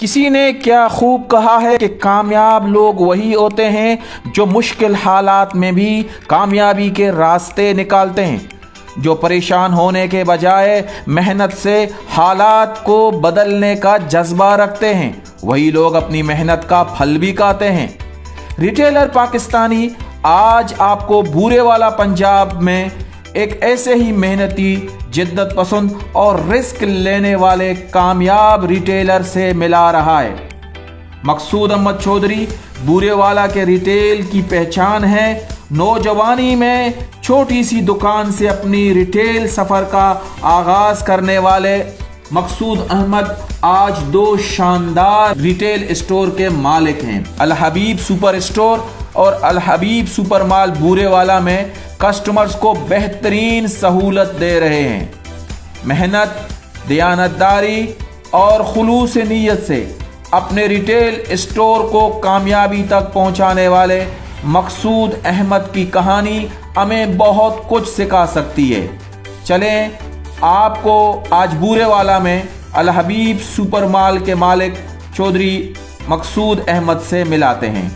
किसी ने क्या खूब कहा है कि कामयाब लोग वही होते हैं जो मुश्किल हालात में भी कामयाबी के रास्ते निकालते हैं, जो परेशान होने के बजाय मेहनत से हालात को बदलने का जज्बा रखते हैं। वही लोग अपनी मेहनत का फल भी खाते हैं। रिटेलर पाकिस्तानी आज आपको बूरे वाला पंजाब में एक ऐसे ही मेहनती, जिद्दत पसंद और रिस्क लेने वाले कामयाब रिटेलर से मिला रहा है। मकसूद अहमद चौधरी बूरेवाला के रिटेल की पहचान है। नौजवानी में छोटी सी दुकान से अपनी रिटेल सफ़र का आगाज़ करने वाले मकसूद अहमद आज 2 शानदार रिटेल स्टोर के मालिक हैं। अल हबीब सुपर स्टोर और अल हबीब सुपर माल बूरेवाला में कस्टमर्स को बेहतरीन सहूलत दे रहे हैं। मेहनत, दयानतदारी और खुलूस नीयत से अपने रिटेल स्टोर को कामयाबी तक पहुंचाने वाले मकसूद अहमद की कहानी हमें बहुत कुछ सिखा सकती है। चलें आपको आज बूरेवाला में अल हबीब सुपर माल के मालिक चौधरी मकसूद अहमद से मिलाते हैं।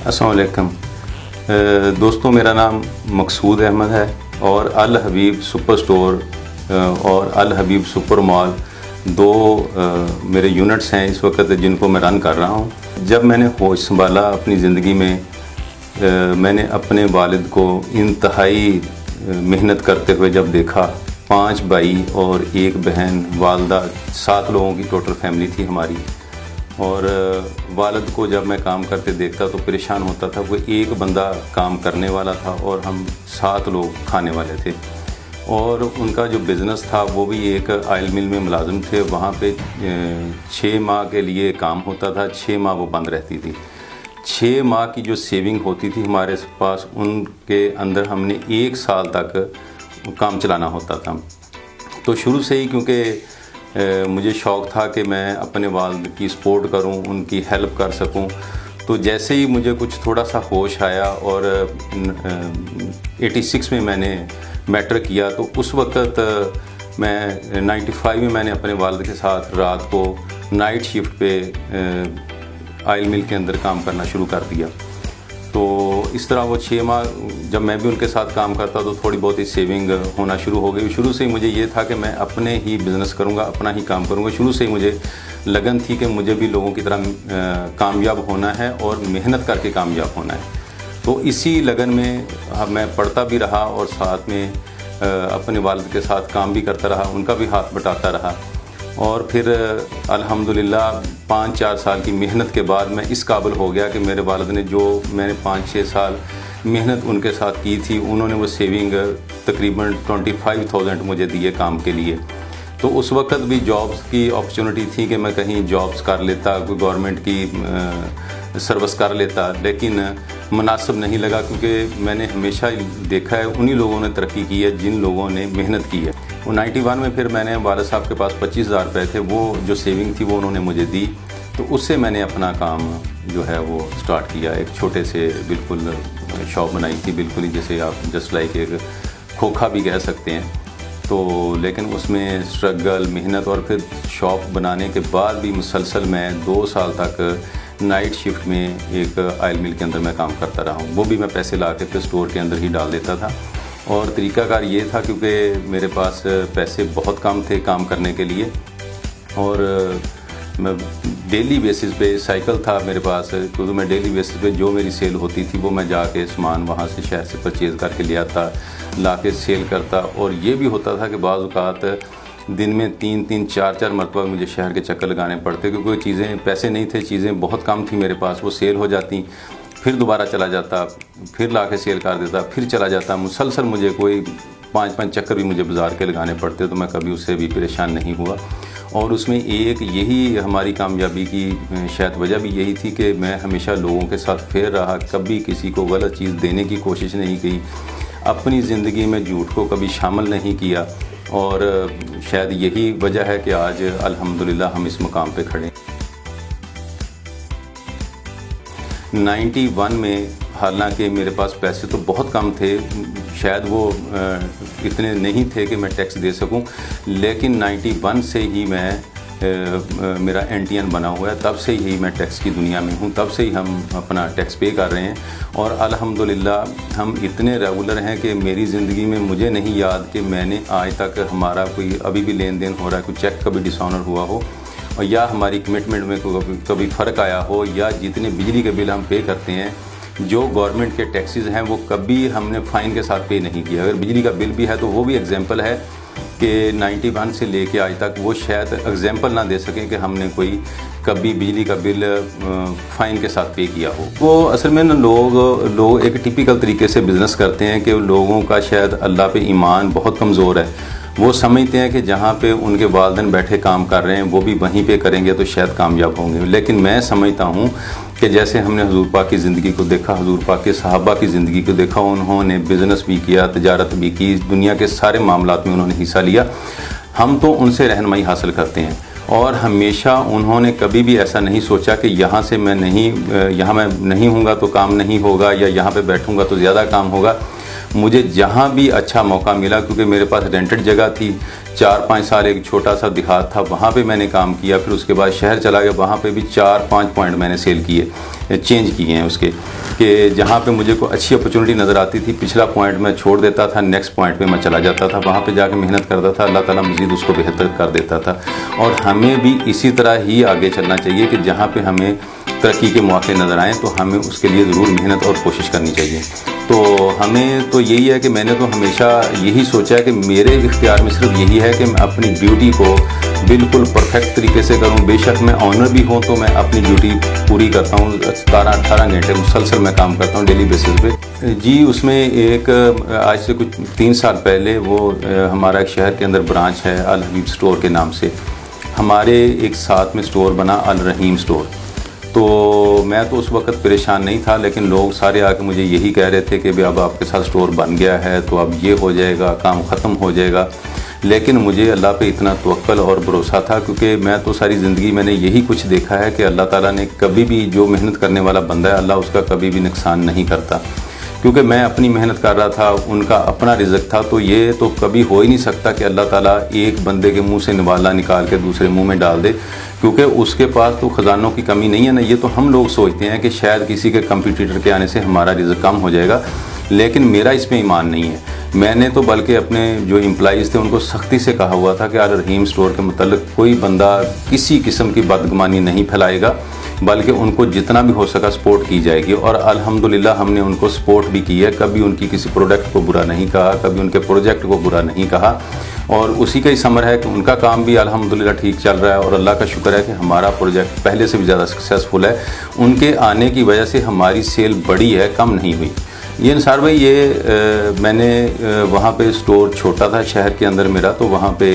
अस्सलाम वालेकुम दोस्तों, मेरा नाम मकसूद अहमद है और अल हबीब सुपर स्टोर और अल हबीब सुपर मॉल 2 मेरे यूनिट्स हैं इस वक्त जिनको मैं रन कर रहा हूं। जब मैंने होश संभाला अपनी ज़िंदगी में, मैंने अपने वालिद को इंतहाई मेहनत करते हुए जब देखा। 5 भाई और 1 बहन, वालदा, 7 लोगों की टोटल फैमिली थी हमारी। और वालिद को जब मैं काम करते देखता तो परेशान होता था। वो 1 बंदा काम करने वाला था और हम 7 लोग खाने वाले थे। और उनका जो बिज़नेस था वो भी एक आयल मिल में मुलाजिम थे। वहाँ पे 6 माह के लिए काम होता था, 6 माह वो बंद रहती थी। 6 माह की जो सेविंग होती थी हमारे पास, उनके अंदर हमने 1 साल तक काम चलाना होता था। तो शुरू से ही क्योंकि मुझे शौक़ था कि मैं अपने वालिद की सपोर्ट करूं, उनकी हेल्प कर सकूं, तो जैसे ही मुझे कुछ थोड़ा सा होश आया और 86 में मैंने मैट्रिक किया, तो उस वक्त मैं 95 में मैंने अपने वालिद के साथ रात को नाइट शिफ्ट पे आयल मिल के अंदर काम करना शुरू कर दिया। तो इस तरह वो 6 माह जब मैं भी उनके साथ काम करता तो थोड़ी बहुत ही सेविंग होना शुरू हो गई। शुरू से ही मुझे ये था कि मैं अपने ही बिज़नेस करूँगा, अपना ही काम करूँगा। शुरू से ही मुझे लगन थी कि मुझे भी लोगों की तरह कामयाब होना है और मेहनत करके कामयाब होना है। तो इसी लगन में मैं पढ़ता भी रहा और साथ में अपने वालिद के साथ काम भी करता रहा, उनका भी हाथ बटाता रहा। और फिर अल्हम्दुलिल्लाह 5-4 साल की मेहनत के बाद मैं इस काबिल हो गया कि मेरे वालिद ने जो मैंने 5-6 साल मेहनत उनके साथ की थी, उन्होंने वो सेविंग तकरीबन 25,000 मुझे दिए काम के लिए। तो उस वक्त भी जॉब्स की अपॉर्चुनिटी थी कि मैं कहीं जॉब्स कर लेता, कोई गवर्नमेंट की सर्विस कर लेता, लेकिन मुनासिब नहीं लगा क्योंकि मैंने हमेशा देखा है उन्हीं लोगों ने तरक्की की है जिन लोगों ने मेहनत की है। वो 91 में फिर मैंने वालिद साहब के पास 25,000 रुपये थे, वो जो सेविंग थी वो उन्होंने मुझे दी। तो उससे मैंने अपना काम जो है वो स्टार्ट किया। एक छोटे से बिल्कुल शॉप बनाई थी, बिल्कुल ही जैसे आप जस्ट लाइक एक खोखा भी कह सकते हैं। तो लेकिन उसमें स्ट्रगल, मेहनत और फिर शॉप बनाने के बाद भी मुसलसल मैं 2 साल तक नाइट शिफ्ट में एक आयल मिल के अंदर मैं काम करता रहा हूँ। वो भी मैं पैसे ला के फिर स्टोर के अंदर ही डाल देता था। और तरीक़ाकार ये था क्योंकि मेरे पास पैसे बहुत कम थे काम करने के लिए, और मैं डेली बेसिस पे साइकिल था मेरे पास, क्योंकि मैं डेली बेसिस पे जो मेरी सेल होती थी वो मैं जाके सामान वहाँ से शहर से परचेज़ करके ले आता, ला के सेल करता। और ये भी होता था कि बाज़ औक़ात दिन में 3-3, 4-4 मरतबा मुझे शहर के चक्कर लगाने पड़ते, क्योंकि चीज़ें, पैसे नहीं थे, चीज़ें बहुत कम थी मेरे पास। वो सेल हो जाती, फिर दोबारा चला जाता, फिर ला के सेल कर देता, फिर चला जाता। मुसलसल मुझे कोई 5-5 चक्कर भी मुझे बाज़ार के लगाने पड़ते, तो मैं कभी उससे भी परेशान नहीं हुआ। और उसमें एक यही हमारी कामयाबी की शायद वजह भी यही थी कि मैं हमेशा लोगों के साथ फेयर रहा, कभी किसी को गलत चीज़ देने की कोशिश नहीं की, अपनी ज़िंदगी में झूठ को कभी शामिल नहीं किया। और शायद यही वजह है कि आज अल्हम्दुलिल्लाह हम इस मुकाम पे खड़े। 91 में हालांकि मेरे पास पैसे तो बहुत कम थे, शायद वो इतने नहीं थे कि मैं टैक्स दे सकूं, लेकिन 91 से ही मेरा एनटीएन बना हुआ है, तब से ही मैं टैक्स की दुनिया में हूँ, तब से ही हम अपना टैक्स पे कर रहे हैं। और अल्हम्दुलिल्लाह हम इतने रेगुलर हैं कि मेरी ज़िंदगी में मुझे नहीं याद कि मैंने आज तक हमारा कोई अभी भी लेन देन हो रहा है, कोई चेक कभी डिसऑनर हुआ हो, और या हमारी कमिटमेंट में कभी फ़र्क आया हो, या जितने बिजली के बिल हम पे करते हैं, जो गवर्नमेंट के टैक्सेस हैं, वो कभी हमने फ़ाइन के साथ पे नहीं किया। अगर बिजली का बिल भी है तो वो भी एग्जांपल है कि 91 से लेके आज तक वो शायद एग्जांपल ना दे सकें कि हमने कोई कभी बिजली का बिल फ़ाइन के साथ पे किया हो। वो असल में ना लोग एक टिपिकल तरीके से बिज़नेस करते हैं कि लोगों का शायद अल्लाह पे ईमान बहुत कमज़ोर है। वो समझते हैं कि जहाँ पे उनके वालिदैन बैठे काम कर रहे हैं वो भी वहीं पे करेंगे तो शायद कामयाब होंगे। लेकिन मैं समझता हूँ कि जैसे हमने हुज़ूर पाक की ज़िंदगी को देखा, हुज़ूर पाक के सहाबा की ज़िंदगी को देखा, उन्होंने बिज़नेस भी किया, तिजारत भी की, दुनिया के सारे मामलात में उन्होंने हिस्सा लिया। हम तो उनसे रहनुमाई हासिल करते हैं, और हमेशा उन्होंने कभी भी ऐसा नहीं सोचा कि यहाँ मैं नहीं हूँगा तो काम नहीं होगा, या यहाँ पे बैठूँगा तो ज़्यादा काम होगा। मुझे जहाँ भी अच्छा मौका मिला, क्योंकि मेरे पास रेंटेड जगह थी, 4-5 साल एक छोटा सा देहात था, वहाँ पे मैंने काम किया। फिर उसके बाद शहर चला गया, वहाँ पे भी 4-5 पॉइंट मैंने सेल किए, चेंज किए हैं उसके, कि जहाँ पे मुझे कोई अच्छी अपॉर्चुनिटी नज़र आती थी, पिछला पॉइंट मैं छोड़ देता था, नेक्स्ट पॉइंट पे मैं चला जाता था, वहाँ पे जाके मेहनत करता था, अल्लाह ताला मज़ीद उसको बेहतर कर देता था। और हमें भी इसी तरह ही आगे चलना चाहिए कि जहाँ पे हमें तरक्की के मौके नज़र आएँ तो हमें उसके लिए ज़रूर मेहनत और कोशिश करनी चाहिए। तो हमें तो यही है कि मैंने तो हमेशा यही सोचा है कि मेरे इख्तियार में सिर्फ यही है कि मैं अपनी ड्यूटी को बिल्कुल परफेक्ट तरीके से करूं। बेशक मैं ऑनर भी हूं तो मैं अपनी ड्यूटी पूरी करता हूं, 17-18 घंटे मुसलसल मैं काम करता हूं डेली बेसिस पे। जी, उसमें एक आज से कुछ 3 साल पहले वो हमारा एक शहर के अंदर ब्रांच है अल हबीब स्टोर के नाम से, हमारे एक साथ में स्टोर बना अल रहीम स्टोर। तो मैं तो उस वक्त परेशान नहीं था, लेकिन लोग सारे आके मुझे यही कह रहे थे कि भाई अब आपके साथ स्टोर बन गया है तो अब ये हो जाएगा, काम ख़त्म हो जाएगा। लेकिन मुझे अल्लाह पे इतना तवक्कल और भरोसा था, क्योंकि मैं तो सारी ज़िंदगी मैंने यही कुछ देखा है कि अल्लाह ताला ने कभी भी जो मेहनत करने वाला बंदा है, अल्लाह उसका कभी भी नुकसान नहीं करता। क्योंकि मैं अपनी मेहनत कर रहा था, उनका अपना रिज़्क था, तो ये तो कभी हो ही नहीं सकता कि अल्लाह ताला एक बंदे के मुंह से निवाला निकाल के दूसरे मुंह में डाल दे, क्योंकि उसके पास तो ख़जानों की कमी नहीं है ना। ये तो हम लोग सोचते हैं कि शायद किसी के कंपटीटर के आने से हमारा रिज़्क कम हो जाएगा, लेकिन मेरा इसमें ईमान नहीं है। मैंने तो बल्कि अपने जो एम्प्लॉइज़ थे उनको सख्ती से कहा हुआ था कि अल रहीम स्टोर के मतलब कोई बंदा किसी किस्म की बदगुमानी नहीं फैलाएगा, बल्कि उनको जितना भी हो सका सपोर्ट की जाएगी। और अल्हम्दुलिल्लाह हमने उनको सपोर्ट भी की है, कभी उनकी किसी प्रोडक्ट को बुरा नहीं कहा, कभी उनके प्रोजेक्ट को बुरा नहीं कहा, और उसी का ही समर है कि उनका काम भी अल्हम्दुलिल्लाह ठीक चल रहा है। और अल्लाह का शुक्र है कि हमारा प्रोजेक्ट पहले से भी ज़्यादा सक्सेसफुल है। उनके आने की वजह से हमारी सेल बढ़ी है, कम नहीं हुई। ये निसार भाई, ये मैंने वहाँ पे स्टोर छोटा था शहर के अंदर मेरा, तो वहाँ पे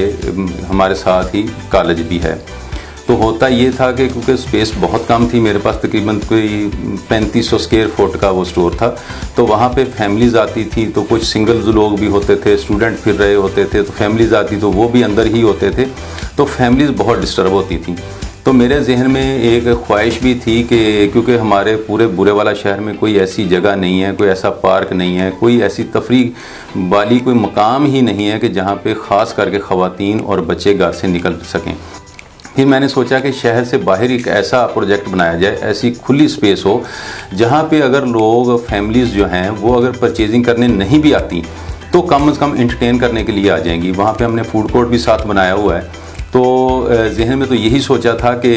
हमारे साथ ही कॉलेज भी है। तो होता ये था कि क्योंकि स्पेस बहुत कम थी मेरे पास, तकरीबन कोई 3500 स्क्वायर फुट का वो स्टोर था, तो वहाँ पे फैमिलीज़ आती थी, तो कुछ सिंगल्स लोग भी होते थे, स्टूडेंट फिर रहे होते थे, तो फैमिलीज़ आती तो वो भी अंदर ही होते थे, तो फैमिलीज़ बहुत डिस्टर्ब होती थी। तो मेरे जहन में एक ख्वाहिश भी थी कि क्योंकि हमारे पूरे बुरेवाला शहर में कोई ऐसी जगह नहीं है, कोई ऐसा पार्क नहीं है, कोई ऐसी तफरीह वाली कोई मकाम ही नहीं है कि जहाँ पे ख़ास करके ख़वातीन और बच्चे घर से निकल सकें। फिर मैंने सोचा कि शहर से बाहर एक ऐसा प्रोजेक्ट बनाया जाए, ऐसी खुली स्पेस हो जहाँ पे अगर लोग फैमिलीज़ जो हैं वो अगर परचेजिंग करने नहीं भी आती तो कम से कम एंटरटेन करने के लिए आ जाएंगी। वहाँ पे हमने फूड कोर्ट भी साथ बनाया हुआ है। तो जहन में तो यही सोचा था कि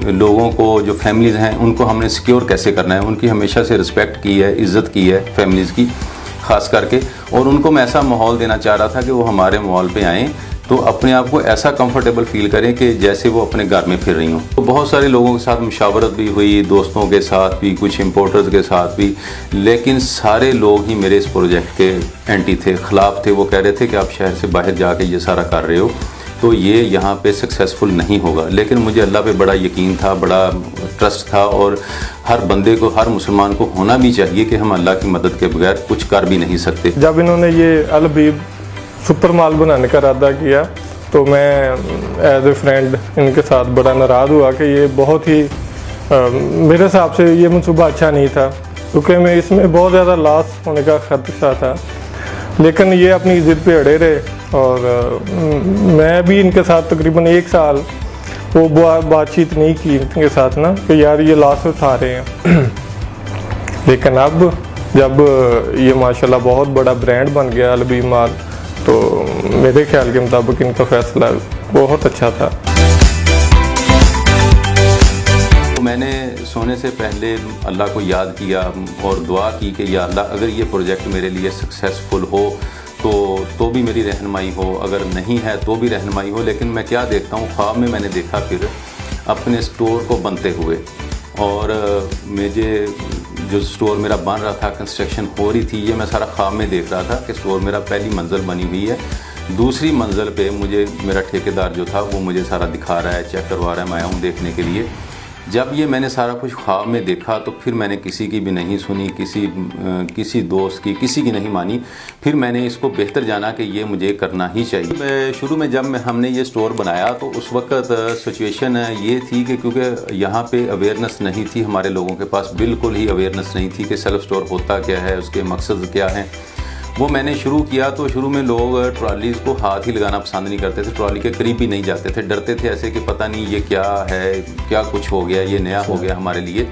लोगों को जो फैमिलीज़ हैं उनको हमने सिक्योर कैसे करना है, उनकी हमेशा से रिस्पेक्ट की है, इज़्ज़त की है फैमिलीज़ की ख़ास करके, और उनको मैं ऐसा माहौल देना चाह रहा था कि वो हमारे मॉल पे आएँ तो अपने आप को ऐसा कंफर्टेबल फील करें कि जैसे वो अपने घर में फिर रही हों। तो बहुत सारे लोगों के साथ मुशावरत भी हुई, दोस्तों के साथ भी, कुछ इम्पोर्टर्स के साथ भी, लेकिन सारे लोग ही मेरे इस प्रोजेक्ट के एंटी थे, ख़िलाफ़ थे। वो कह रहे थे कि आप शहर से बाहर जाके ये सारा कर रहे हो तो ये यहाँ पे सक्सेसफुल नहीं होगा। लेकिन मुझे अल्लाह पे बड़ा यकीन था, बड़ा ट्रस्ट था, और हर बंदे को, हर मुसलमान को होना भी चाहिए कि हम अल्लाह की मदद के बगैर कुछ कर भी नहीं सकते। जब इन्होंने ये अल हबीब सुपर मॉल बनाने का इरादा किया तो मैं एज ए फ्रेंड इनके साथ बड़ा नाराज़ हुआ कि ये बहुत ही मेरे हिसाब से ये मंसूबा अच्छा नहीं था। क्योंकि मैं इसमें बहुत ज़्यादा लॉस होने का खदशा था, लेकिन ये अपनी ज़िद पे अड़े रहे और मैं भी इनके साथ तकरीबन 1 साल वो बातचीत नहीं की इनके साथ ना कि यार ये लॉस उठा रहे हैं। लेकिन अब जब ये माशाल्लाह बहुत बड़ा ब्रांड बन गया अलबीब माल, तो मेरे ख्याल के मुताबिक इनका फैसला बहुत अच्छा था। तो मैंने सोने से पहले अल्लाह को याद किया और दुआ की कि या अल्लाह अगर ये प्रोजेक्ट मेरे लिए सक्सेसफुल हो तो भी मेरी रहनुमाई हो, अगर नहीं है तो भी रहनुमाई हो। लेकिन मैं क्या देखता हूँ, ख्वाब में मैंने देखा फिर अपने स्टोर को बनते हुए, और मुझे जो स्टोर मेरा बन रहा था, कंस्ट्रक्शन हो रही थी, ये मैं सारा ख्वाब में देख रहा था कि स्टोर मेरा पहली मंजिल बनी हुई है, दूसरी मंजिल पे मुझे मेरा ठेकेदार जो था वो मुझे सारा दिखा रहा है, चेक करवा रहा है, मैं आया हूँ देखने के लिए। जब ये मैंने सारा कुछ ख्वाब में देखा तो फिर मैंने किसी की भी नहीं सुनी, किसी दोस्त की, किसी की नहीं मानी। फिर मैंने इसको बेहतर जाना कि ये मुझे करना ही चाहिए। शुरू में जब हमने ये स्टोर बनाया तो उस वक्त सिचुएशन ये थी कि क्योंकि यहाँ पे अवेयरनेस नहीं थी, हमारे लोगों के पास बिल्कुल ही अवेयरनेस नहीं थी कि सेल्फ़ स्टोर होता क्या है, उसके मकसद क्या हैं। वो मैंने शुरू किया तो शुरू में लोग ट्रॉलीज़ को हाथ ही लगाना पसंद नहीं करते थे, ट्रॉली के करीब भी नहीं जाते थे, डरते थे ऐसे कि पता नहीं ये क्या है, क्या कुछ हो गया, ये नया हो गया हमारे लिए।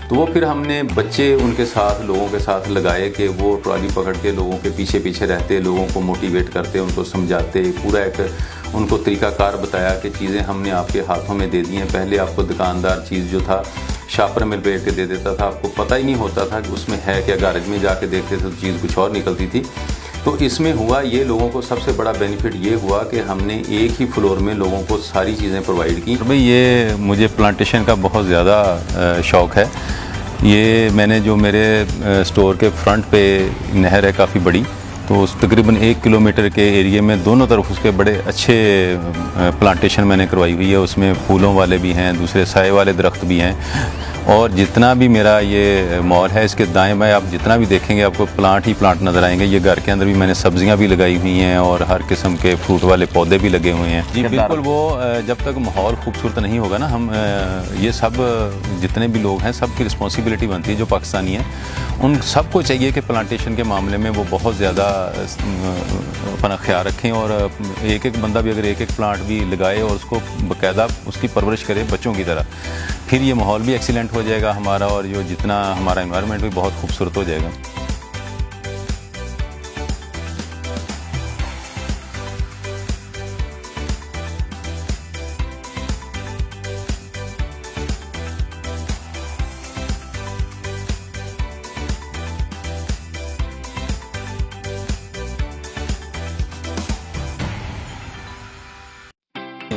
तो वो फिर हमने बच्चे उनके साथ, लोगों के साथ लगाए कि वो ट्रॉली पकड़ के लोगों के पीछे पीछे रहते, लोगों को मोटिवेट करते, उनको समझाते, पूरा एक उनको तरीक़ाकार बताया कि चीज़ें हमने आपके हाथों में दे दी हैं। पहले आपको दुकानदार चीज़ जो था शापर में लपेट के दे देता था, आपको पता ही नहीं होता था कि उसमें है क्या, गारज में जाके देखते थे तो चीज़ कुछ और निकलती थी। तो इसमें हुआ ये, लोगों को सबसे बड़ा बेनिफिट ये हुआ कि हमने एक ही फ्लोर में लोगों को सारी चीज़ें प्रोवाइड की। भाई ये मुझे प्लांटेशन का बहुत ज़्यादा शौक़ है। ये मैंने जो मेरे स्टोर के फ्रंट पे नहर है काफ़ी बड़ी, तो उस तकरीबन 1 किलोमीटर के एरिए में दोनों तरफ उसके बड़े अच्छे प्लांटेशन मैंने करवाई हुई है। उसमें फूलों वाले भी हैं, दूसरे साए वाले दरख्त भी हैं, और जितना भी मेरा ये मॉल है इसके दाएं बाएं आप जितना भी देखेंगे आपको प्लांट ही प्लांट नज़र आएंगे। ये घर के अंदर भी मैंने सब्जियां भी लगाई हुई हैं और हर किस्म के फ्रूट वाले पौधे भी लगे हुए हैं। जी बिल्कुल, वो जब तक माहौल खूबसूरत नहीं होगा ना, हम ये सब जितने भी लोग हैं सबकी रिस्पॉन्सिबिलिटी बनती है जो पाकिस्तानी हैं, उन सबको चाहिए कि प्लांटेशन के मामले में वो बहुत ज़्यादा अपना ख्याल रखें, और एक एक बंदा भी अगर एक एक प्लांट भी लगाए और उसको बाकायदा उसकी परवरिश करे बच्चों की तरह, फिर ये माहौल भी एक्सीलेंट हो जाएगा हमारा, और जो जितना हमारा एनवायरनमेंट भी बहुत खूबसूरत हो जाएगा।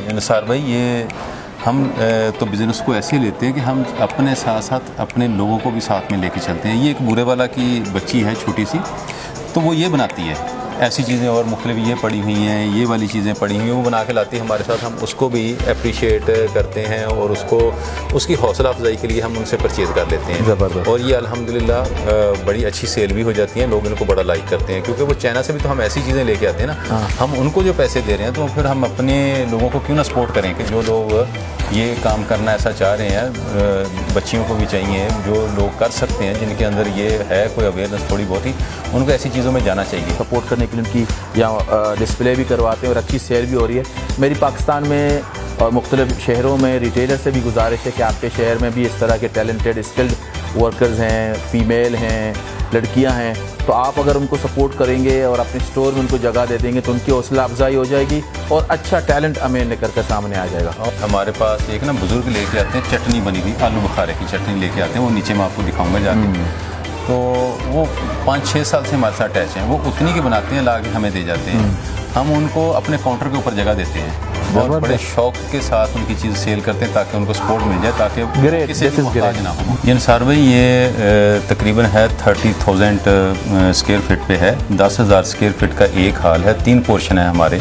निसार भाई, ये हम तो बिज़नेस को ऐसे लेते हैं कि हम अपने साथ साथ अपने लोगों को भी साथ में लेके चलते हैं। ये एक बूढ़े वाला की बच्ची है छोटी सी, तो वो ये बनाती है ऐसी चीज़ें, और मुख्तलिफ ये पड़ी हुई हैं, ये वाली चीज़ें पड़ी हुई हैं, वो बना के लाती है हमारे साथ। हम उसको भी अप्रिशिएट करते हैं और उसको उसकी हौसला अफजाई के लिए हम उनसे परचेज़ कर लेते हैं। ज़बरदस्त। और ये अल्हम्दुलिल्लाह बड़ी अच्छी सेल भी हो जाती हैं, लोग इनको बड़ा लाइक करते हैं, क्योंकि वो चाइना से भी तो हम ऐसी चीज़ें लेके आते हैं ना। हम उनको जो पैसे दे रहे हैं तो फिर हम अपने लोगों को क्यों ना सपोर्ट करें कि जो लोग ये काम करना ऐसा चाह रहे हैं, बच्चियों को भी चाहिए, जो लोग कर सकते हैं, जिनके अंदर ये है कोई अवेयरनेस थोड़ी बहुत ही, उनको ऐसी चीज़ों में जाना चाहिए। सपोर्ट करने के लिए उनकी यहाँ डिस्प्ले भी करवाते हैं और अच्छी सेल भी हो रही है। मेरी पाकिस्तान में और मुख्तलिफ शहरों में रिटेलर से भी गुजारिश है कि आपके शहर में भी इस तरह के टैलेंटेड स्किल्ड वर्कर्स हैं, फीमेल हैं, लड़कियां हैं, तो आप अगर उनको सपोर्ट करेंगे और अपने स्टोर में उनको जगह दे देंगे तो उनकी हौसला अफजाई हो जाएगी और अच्छा टैलेंट हमें निकल कर सामने आ जाएगा। और हमारे पास एक ना बुज़ुर्ग लेके आते हैं चटनी बनी हुई, आलू बुखारे की चटनी लेके आते हैं, वो नीचे मैं आपको दिखाऊंगा जाके। तो वो 5-6 साल से हमारे साथ अटैच हैं, वो उतनी की बनाते हैं, ला के हमें दे जाते हैं, हम उनको अपने काउंटर के ऊपर जगह देते हैं, बहुत बड़े शौक के साथ उनकी चीज़ सेल करते हैं ताकि उनको सपोर्ट मिल जाए, ताकि किसी को मुहताज ना हो। ये निसार भाई, ये तकरीबन है 30,000 स्क्वायर फीट पे है, 10,000 स्क्वायर फीट का एक हाल है, 3 पोर्शन है हमारे,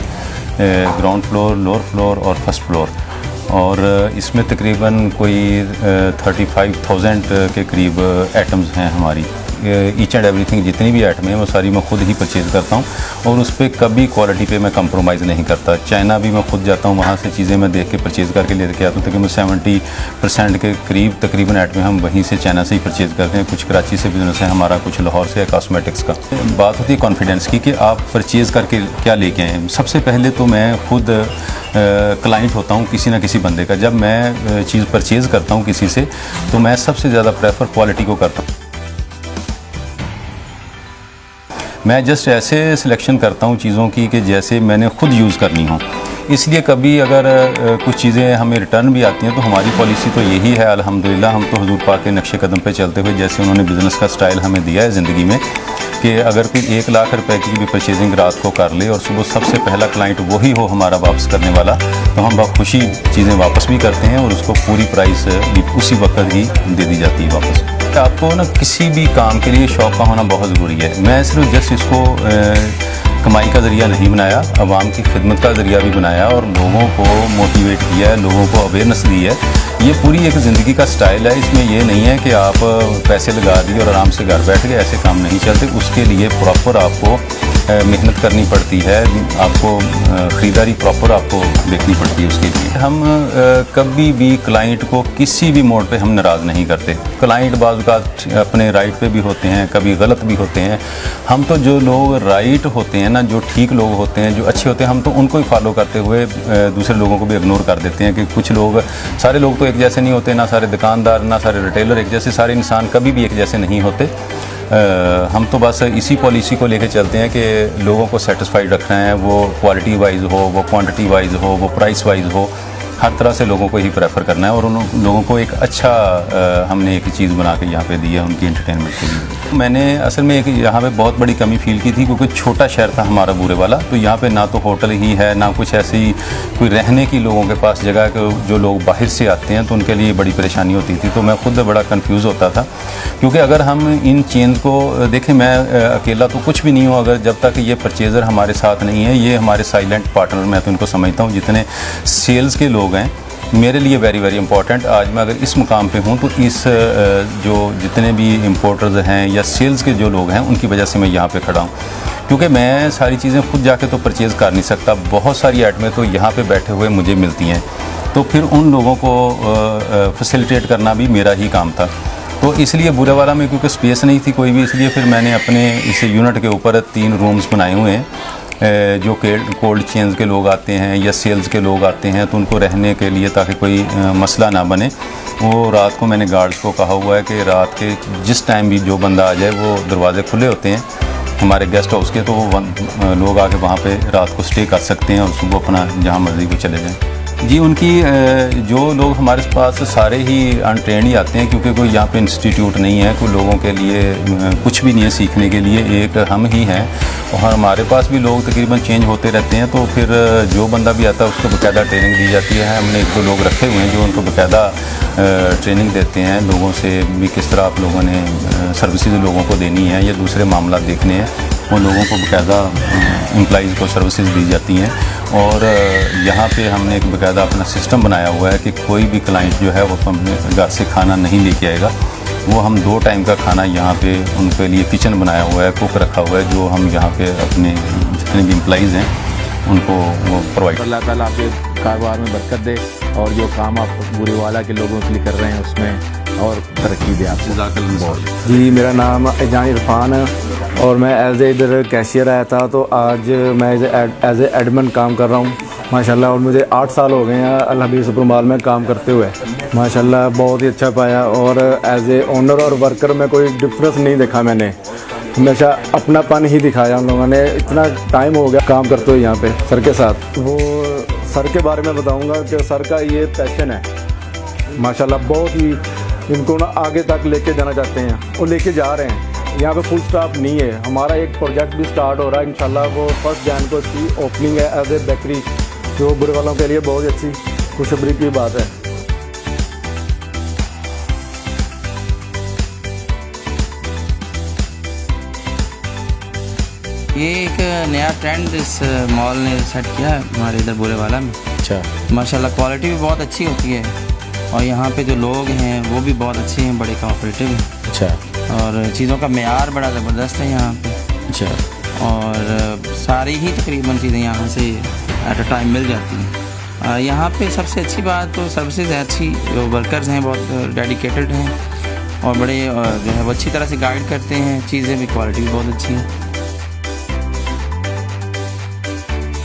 ग्राउंड फ्लोर, लोअर फ्लोर और फर्स्ट फ्लोर, और इसमें तकरीबन कोई 35,000 के करीब आइटम्स हैं हमारी। ईच एंड एवरीथिंग जितनी भी आइटमें हैं वो सारी मैं खुद ही परचेज़ करता हूँ और उस पर कभी क्वालिटी पे मैं कंप्रोमाइज़ नहीं करता। चाइना भी मैं खुद जाता हूँ, वहाँ से चीज़ें मैं देख के परचेज़ करके लेके आता हूँ। तकरीबन 70% के करीब तकरीबन आइटमें हम वहीं से चाइना से ही परचेज़ करते हैं। कुछ कराची से बिजनेस है हमारा, कुछ लाहौर से है कॉस्मेटिक्स का। बात होती है कॉन्फिडेंस की कि आप परचेज़ करके क्या लेके आए। सबसे पहले तो मैं खुद क्लाइंट होता हूँ किसी ना किसी बंदे का। जब मैं चीज़ परचेज़ करता हूँ किसी से तो मैं सबसे ज़्यादा प्रेफर क्वालिटी को करता हूँ। मैं जस्ट ऐसे सिलेक्शन करता हूँ चीज़ों की कि जैसे मैंने खुद यूज़ करनी हो। इसलिए कभी अगर कुछ चीज़ें हमें रिटर्न भी आती हैं तो हमारी पॉलिसी तो यही है अल्हम्दुलिल्लाह, हम तो हुजूर पाक के नक्शे कदम पे चलते हुए जैसे उन्होंने बिज़नेस का स्टाइल हमें दिया है ज़िंदगी में कि अगर कोई 1 लाख रुपए की भी परचेजिंग रात को कर ले और सुबह सबसे पहला क्लाइंट वही हो हमारा वापस करने वाला, तो हम बखुशी चीज़ें वापस भी करते हैं और उसको पूरी प्राइस उसी वक्त ही दे दी जाती है वापस। आपको ना किसी भी काम के लिए शौक़ का होना बहुत ज़रूरी है। मैं सिर्फ जस्ट इसको कमाई का ज़रिया नहीं बनाया, आवाम की खिदमत का ज़रिया भी बनाया और लोगों को मोटिवेट किया है, लोगों को अवेयरनेस दी है। ये पूरी एक ज़िंदगी का स्टाइल है। इसमें ये नहीं है कि आप पैसे लगा दिए और आराम से घर बैठ गए, ऐसे काम नहीं चलते। उसके लिए प्रॉपर आपको मेहनत करनी पड़ती है, आपको ख़रीदारी प्रॉपर आपको देखनी पड़ती है। उसके लिए हम कभी भी क्लाइंट को किसी भी मोड पे हम नाराज़ नहीं करते। क्लाइंट बाज़ अपने राइट पे भी होते हैं, कभी गलत भी होते हैं। हम तो जो लोग राइट होते हैं ना, जो ठीक लोग होते हैं, जो अच्छे होते हैं, हम तो उनको ही फॉलो करते हुए दूसरे लोगों को भी इग्नोर कर देते हैं। कि कुछ लोग, सारे लोग तो एक जैसे नहीं होते, ना सारे दुकानदार ना सारे रिटेलर एक जैसे, सारे इंसान कभी भी एक जैसे नहीं होते। हम तो बस इसी पॉलिसी को लेके चलते हैं कि लोगों को सेटिस्फाइड रखना है, वो क्वालिटी वाइज हो, वो क्वांटिटी वाइज हो, वो प्राइस वाइज हो, हर तरह से लोगों को ही प्रेफर करना है और उन लोगों को एक अच्छा हमने एक चीज़ बना के यहाँ पे दी है उनकी एंटरटेनमेंट के लिए। मैंने असल में एक यहाँ पे बहुत बड़ी कमी फील की थी क्योंकि छोटा शहर था हमारा बूरे वाला, तो यहाँ पे ना तो होटल ही है, ना कुछ ऐसी कोई रहने की लोगों के पास जगह है। जो लोग बाहर से आते हैं तो उनके लिए बड़ी परेशानी होती थी। तो मैं खुद बड़ा कन्फ्यूज़ होता था क्योंकि अगर हम इन चेन को देखें, मैं अकेला तो कुछ भी नहीं हूँ अगर जब तक ये परचेज़र हमारे साथ नहीं है। ये हमारे साइलेंट पार्टनर मैं तो इनको समझता हूँ। जितने सेल्स के लोग हैं मेरे लिए वेरी वेरी इंपॉर्टेंट। आज मैं अगर इस मुकाम पे हूँ तो इस जो जितने भी इम्पोर्टर्स हैं या सेल्स के जो लोग हैं उनकी वजह से मैं यहाँ पे खड़ा हूँ, क्योंकि मैं सारी चीज़ें खुद जाके तो परचेज़ कर नहीं सकता। बहुत सारी आइटमें तो यहाँ पे बैठे हुए मुझे मिलती हैं, तो फिर उन लोगों को फैसिलिटेट करना भी मेरा ही काम था। तो इसलिए बुरे वाला में क्योंकि स्पेस नहीं थी कोई भी, इसलिए फिर मैंने अपने इस यूनिट के ऊपर 3 रूम्स बनाए हुए हैं। जो कोल्ड चेन्स के लोग आते हैं या सेल्स के लोग आते हैं तो उनको रहने के लिए, ताकि कोई मसला ना बने, वो रात को मैंने गार्ड्स को कहा हुआ है कि रात के जिस टाइम भी जो बंदा आ जाए, वो दरवाज़े खुले होते हैं हमारे गेस्ट हाउस के, तो वो लोग आके वहाँ पे रात को स्टे कर सकते हैं और सुबह अपना जहाँ मर्ज़ी को चले जाएँ। जी, उनकी जो लोग हमारे पास सारे ही अनट्रेंड ही आते हैं क्योंकि कोई यहाँ पे इंस्टीट्यूट नहीं है, कोई लोगों के लिए कुछ भी नहीं है सीखने के लिए, एक हम ही हैं। और हमारे पास भी लोग तकरीबन चेंज होते रहते हैं, तो फिर जो बंदा भी आता है उसको बाकायदा ट्रेनिंग दी जाती है। हमने 1-2 लोग रखे हुए हैं जो उनको बाकायदा ट्रेनिंग देते हैं, लोगों से भी किस तरह आप लोगों ने सर्विसेज लोगों को देनी है या दूसरे मामला देखने हैं, उन लोगों को बाकायदा एम्प्लॉइज़ को सर्विसेज दी जाती हैं। और यहाँ पे हमने एक बाकायदा अपना सिस्टम बनाया हुआ है कि कोई भी क्लाइंट जो है वो अपने घर से खाना नहीं लेके आएगा। वो हम 2 टाइम का खाना यहाँ पे उनके लिए किचन बनाया हुआ है, कुक रखा हुआ है, जो हम यहाँ पे अपने जितने भी एम्प्लॉइज़ हैं उनको वो प्रोवाइड। अल्लाह ताला आपके कारोबार में बरकत दे और जो काम आप बुरे वाला के लोगों के लिए कर रहे हैं उसमें और तरक्की दे आपको। जी, मेरा नाम एजान इरफान है और मैं इधर कैशियर आया था, तो आज मैं एज ए एडमिन काम कर रहा हूँ माशाल्लाह। और मुझे 8 साल हो गए हैं अल हबीब सुपर माल में काम करते हुए माशाल्लाह। बहुत ही अच्छा पाया और एज ए ओनर और वर्कर में कोई डिफरेंस नहीं देखा मैंने, हमेशा अपनापन ही दिखाया उन लोगों ने। इतना टाइम हो गया काम करते हुए यहाँ पे सर के साथ। वो सर के बारे में बताऊँगा कि सर का ये पैशन है माशाल्लाह, बहुत ही इनको ना आगे तक लेके जाना चाहते हैं और लेके जा रहे हैं। यहाँ पे फुल स्टॉप नहीं है, हमारा एक प्रोजेक्ट भी स्टार्ट हो रहा है इंशाल्लाह। वो 1 जनवरी को इसकी ओपनिंग है एज ए बेकरी, जो बुरे वालों के लिए बहुत अच्छी खुशखबरी की बात है। ये एक नया ट्रेंड इस मॉल ने सेट किया है हमारे इधर बुरे वाला में। अच्छा, माशाल्लाह क्वालिटी भी बहुत अच्छी होती है और यहाँ पे जो लोग हैं वो भी बहुत अच्छे हैं, बड़े कोऑपरेटिव हैं। अच्छा और चीज़ों का मेयार बड़ा ज़बरदस्त है यहाँ पे। अच्छा। और सारी ही तकरीबन चीज़ें यहाँ से एट अ टाइम मिल जाती हैं। यहाँ पे सबसे अच्छी बात तो सबसे अच्छी जो वर्कर्स हैं बहुत डेडिकेटेड हैं और बड़े जो है वो अच्छी तरह से गाइड करते हैं, चीज़ें भी क्वालिटी भी बहुत अच्छी है।